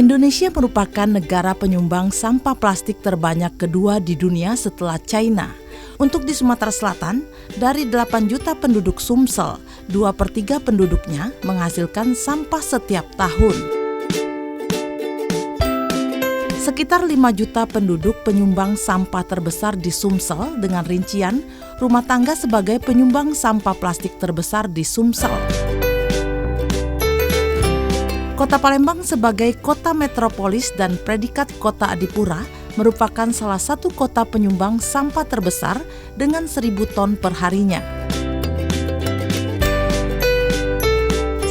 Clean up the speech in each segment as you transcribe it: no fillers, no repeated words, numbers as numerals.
Indonesia merupakan negara penyumbang sampah plastik terbanyak kedua di dunia setelah China. Untuk di Sumatera Selatan, dari 8 juta penduduk Sumsel, 2/3 penduduknya menghasilkan sampah setiap tahun. Sekitar 5 juta penduduk penyumbang sampah terbesar di Sumsel dengan rincian rumah tangga sebagai penyumbang sampah plastik terbesar di Sumsel. Kota Palembang sebagai kota metropolis dan predikat kota adipura merupakan salah satu kota penyumbang sampah terbesar dengan 1.000 ton per harinya.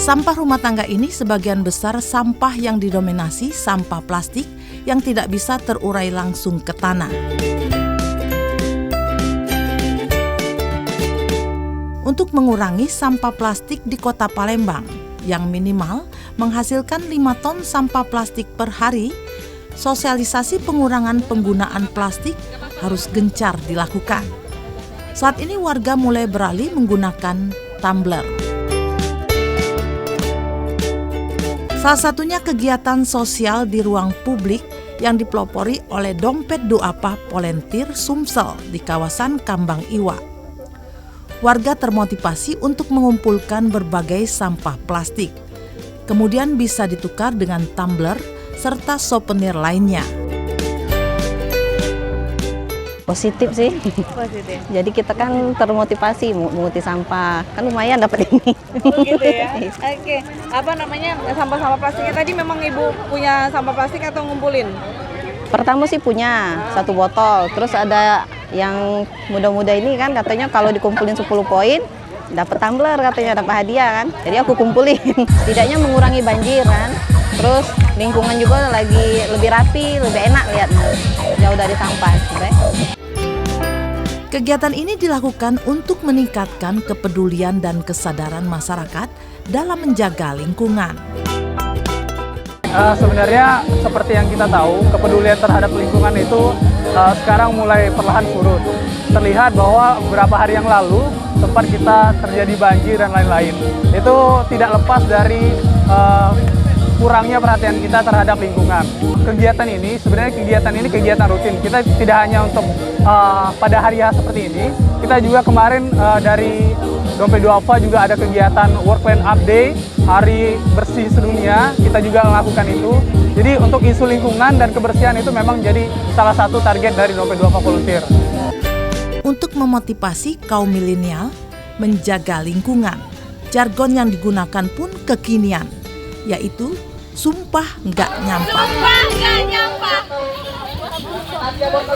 Sampah rumah tangga ini sebagian besar sampah yang didominasi sampah plastik yang tidak bisa terurai langsung ke tanah. Untuk mengurangi sampah plastik di kota Palembang, yang minimal menghasilkan 5 ton sampah plastik per hari, sosialisasi pengurangan penggunaan plastik harus gencar dilakukan. Saat ini warga mulai beralih menggunakan tumbler. Salah satunya kegiatan sosial di ruang publik yang dipelopori oleh Dompet Duapa Polentir Sumsel di kawasan Kambang Iwa. Warga termotivasi untuk mengumpulkan berbagai sampah plastik. Kemudian bisa ditukar dengan tumbler serta souvenir lainnya. Positif sih. Positif. Jadi kita kan termotivasi menguti sampah. Kan lumayan dapat ini. Oh gitu ya. Oke. Apa namanya sampah-sampah plastiknya tadi memang Ibu punya sampah plastik atau ngumpulin? Pertama sih punya 1 botol. Terus ada yang muda-muda ini kan katanya kalau dikumpulin 10 poin dapat tumbler, katanya dapat hadiah kan. Jadi aku kumpulin. Setidaknya mengurangi banjir kan. Terus lingkungan juga lagi lebih rapi, lebih enak lihatnya. Jauh dari sampah. Kegiatan ini dilakukan untuk meningkatkan kepedulian dan kesadaran masyarakat dalam menjaga lingkungan. Sebenarnya seperti yang kita tahu, kepedulian terhadap lingkungan itu sekarang mulai perlahan surut. Terlihat bahwa beberapa hari yang lalu tempat kita terjadi banjir dan lain-lain. Itu tidak lepas dari kurangnya perhatian kita terhadap lingkungan. Kegiatan ini sebenarnya kegiatan rutin. Kita tidak hanya untuk pada hari-hari seperti ini, kita juga kemarin dari Dompet Duapa juga ada kegiatan World Clean Up Day, Hari Bersih Sedunia, kita juga melakukan itu. Jadi untuk isu lingkungan dan kebersihan itu memang jadi salah satu target dari Dompet Duapa Volunteer. Untuk memotivasi kaum milenial menjaga lingkungan, jargon yang digunakan pun kekinian, yaitu sumpah nggak nyampah. Sumpah nggak nyampah.